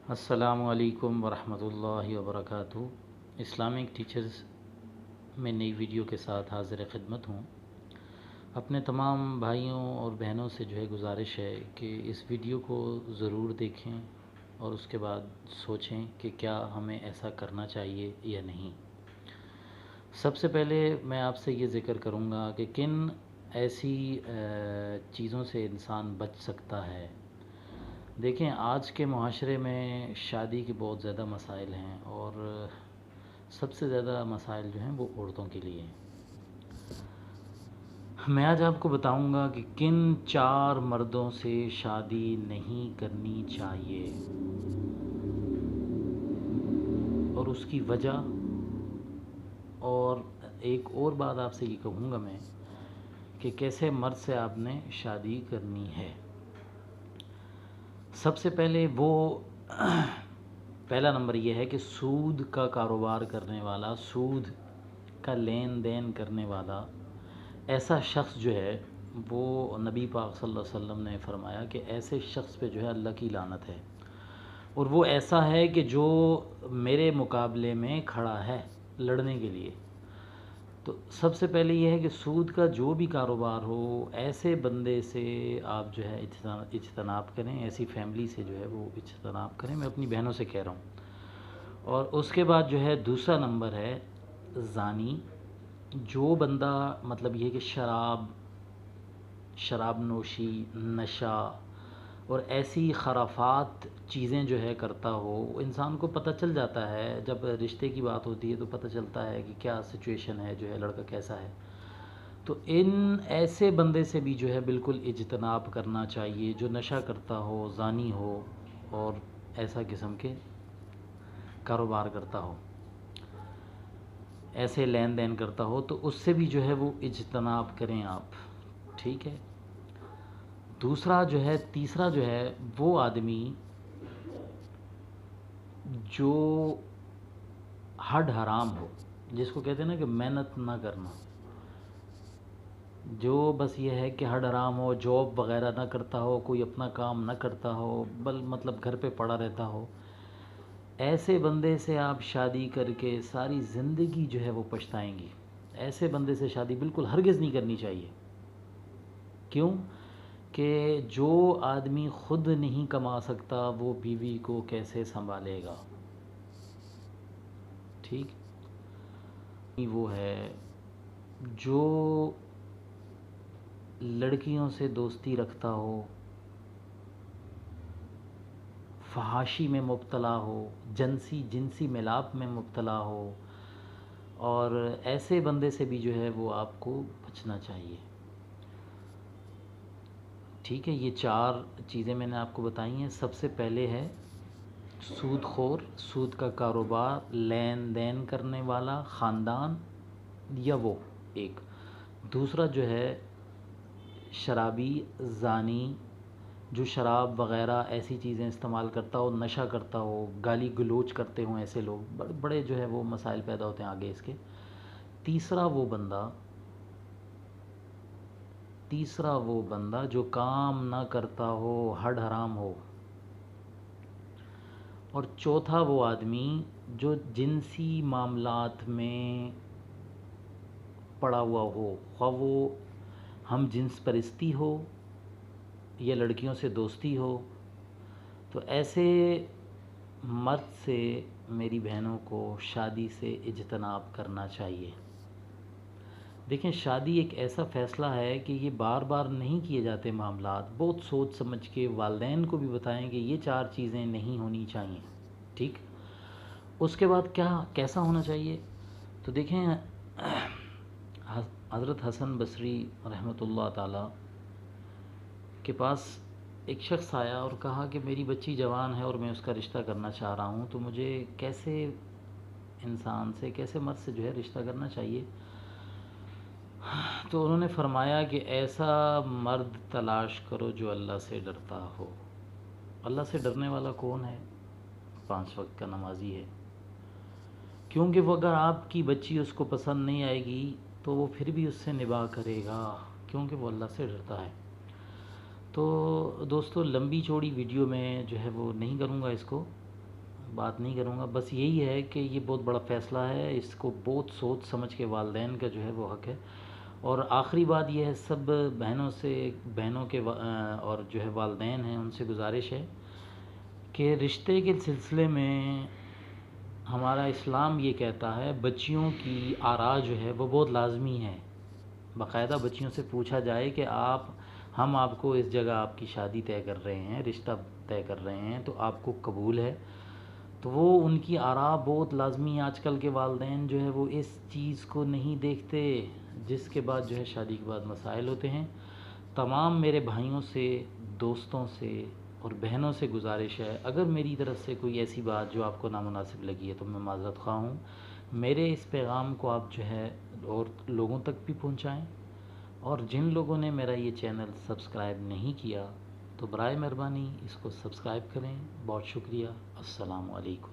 السلام علیکم ورحمۃ اللہ وبرکاتہ۔ اسلامک ٹیچرز میں نئی ویڈیو کے ساتھ حاضر خدمت ہوں۔ اپنے تمام بھائیوں اور بہنوں سے گزارش ہے کہ اس ویڈیو کو ضرور دیکھیں اور اس کے بعد سوچیں کہ کیا ہمیں ایسا کرنا چاہیے یا نہیں۔ سب سے پہلے میں آپ سے یہ ذکر کروں گا کہ کن ایسی چیزوں سے انسان بچ سکتا ہے۔ دیکھیں، آج کے معاشرے میں شادی کے بہت زیادہ مسائل ہیں اور سب سے زیادہ مسائل جو ہیں وہ عورتوں کے لیے ہیں۔ میں آج آپ کو بتاؤں گا کہ کن 4 مردوں سے شادی نہیں کرنی چاہیے اور اس کی وجہ، اور ایک اور بات آپ سے یہ کہوں گا میں کہ کیسے مرد سے آپ نے شادی کرنی ہے۔ سب سے پہلے پہلا نمبر یہ ہے کہ سود کا کاروبار کرنے والا، سود کا لین دین کرنے والا ایسا شخص جو ہے، وہ نبی پاک صلی اللہ علیہ وسلم نے فرمایا کہ ایسے شخص پہ جو ہے اللہ کی لعنت ہے، اور وہ ایسا ہے کہ جو میرے مقابلے میں کھڑا ہے لڑنے کے لیے۔ تو سب سے پہلے یہ ہے کہ سود کا جو بھی کاروبار ہو، ایسے بندے سے آپ جو ہے اجتناب کریں، ایسی فیملی سے جو ہے وہ اجتناب کریں، میں اپنی بہنوں سے کہہ رہا ہوں۔ اور اس کے بعد جو ہے دوسرا نمبر ہے زانی، جو بندہ مطلب یہ کہ شراب نوشی، نشہ اور ایسی خرافات چیزیں جو ہے کرتا ہو۔ انسان کو پتہ چل جاتا ہے جب رشتے کی بات ہوتی ہے تو پتہ چلتا ہے کہ کیا سچویشن ہے، جو ہے لڑکا کیسا ہے۔ تو ان ایسے بندے سے بھی جو ہے بالکل اجتناب کرنا چاہیے، جو نشہ کرتا ہو، زانی ہو اور ایسا قسم کے کاروبار کرتا ہو، ایسے لین دین کرتا ہو، تو اس سے بھی جو ہے وہ اجتناب کریں آپ، ٹھیک ہے۔ تیسرا جو ہے وہ آدمی جو ہڈ حرام ہو، جس کو کہتے ہیں نا کہ محنت نہ کرنا، جو بس یہ ہے کہ ہڈ حرام ہو، جاب وغیرہ نہ کرتا ہو، کوئی اپنا کام نہ کرتا ہو، مطلب گھر پہ پڑا رہتا ہو، ایسے بندے سے آپ شادی کر کے ساری زندگی جو ہے وہ پچھتائیں گی۔ ایسے بندے سے شادی بالکل ہرگز نہیں کرنی چاہیے۔ کیوں کہ جو آدمی خود نہیں کما سکتا وہ بیوی کو کیسے سنبھالے گا، ٹھیک۔ وہ ہے جو لڑکیوں سے دوستی رکھتا ہو، فحاشی میں مبتلا ہو، جنسی ملاپ میں مبتلا ہو، اور ایسے بندے سے بھی جو ہے وہ آپ کو بچنا چاہیے، ٹھیک ہے۔ یہ 4 چیزیں میں نے آپ کو بتائی ہیں۔ سب سے پہلے ہے سود خور، سود کا کاروبار، لین دین کرنے والا خاندان یا وہ ایک۔ دوسرا جو ہے شرابی، زانی، جو شراب وغیرہ ایسی چیزیں استعمال کرتا ہو، نشہ کرتا ہو، گالی گلوچ کرتے ہوں، ایسے لوگ بڑے جو ہے وہ مسائل پیدا ہوتے ہیں آگے اس کے۔ تیسرا وہ بندہ جو کام نہ کرتا ہو، ہڈ حرام ہو۔ اور چوتھا وہ آدمی جو جنسی معاملات میں پڑا ہوا ہو، خواہ وہ ہم جنس پرستی ہو یا لڑکیوں سے دوستی ہو۔ تو ایسے مرد سے میری بہنوں کو شادی سے اجتناب کرنا چاہیے۔ دیکھیں، شادی ایک ایسا فیصلہ ہے کہ یہ بار بار نہیں کیے جاتے معاملات، بہت سوچ سمجھ کے والدین کو بھی بتائیں کہ یہ 4 چیزیں نہیں ہونی چاہیے، ٹھیک۔ اس کے بعد کیسا ہونا چاہیے؟ تو دیکھیں، حضرت حسن بصری رحمۃ اللہ تعالی کے پاس ایک شخص آیا اور کہا کہ میری بچی جوان ہے اور میں اس کا رشتہ کرنا چاہ رہا ہوں، تو مجھے کیسے مرد سے جو ہے رشتہ کرنا چاہیے؟ تو انہوں نے فرمایا کہ ایسا مرد تلاش کرو جو اللہ سے ڈرتا ہو۔ اللہ سے ڈرنے والا کون ہے؟ 5 وقت کا نمازی ہے، کیونکہ وہ اگر آپ کی بچی اس کو پسند نہیں آئے گی تو وہ پھر بھی اس سے نباہ کرے گا، کیونکہ وہ اللہ سے ڈرتا ہے۔ تو دوستو، لمبی چوڑی ویڈیو میں جو ہے وہ نہیں کروں گا اس کو، بات نہیں کروں گا، بس یہی ہے کہ یہ بہت بڑا فیصلہ ہے، اس کو بہت سوچ سمجھ کے والدین کا جو ہے وہ حق ہے۔ اور آخری بات یہ ہے، سب بہنوں سے، بہنوں کے اور جو ہے والدین ہیں ان سے گزارش ہے کہ رشتے کے سلسلے میں ہمارا اسلام یہ کہتا ہے بچیوں کی آراء جو ہے وہ بہت لازمی ہے۔ باقاعدہ بچیوں سے پوچھا جائے کہ ہم آپ کو اس جگہ آپ کی شادی طے کر رہے ہیں، رشتہ طے کر رہے ہیں، تو آپ کو قبول ہے؟ تو وہ ان کی آراء بہت لازمی ہے۔ آج کل کے والدین جو ہے وہ اس چیز کو نہیں دیکھتے، جس کے بعد جو ہے شادی کے بعد مسائل ہوتے ہیں۔ تمام میرے بھائیوں سے، دوستوں سے اور بہنوں سے گزارش ہے، اگر میری طرف سے کوئی ایسی بات جو آپ کو نامناسب لگی ہے تو میں معذرت خواہ ہوں۔ میرے اس پیغام کو آپ جو ہے اور لوگوں تک بھی پہنچائیں، اور جن لوگوں نے میرا یہ چینل سبسکرائب نہیں کیا تو برائے مہربانی اس کو سبسکرائب کریں۔ بہت شکریہ۔ السلام علیکم۔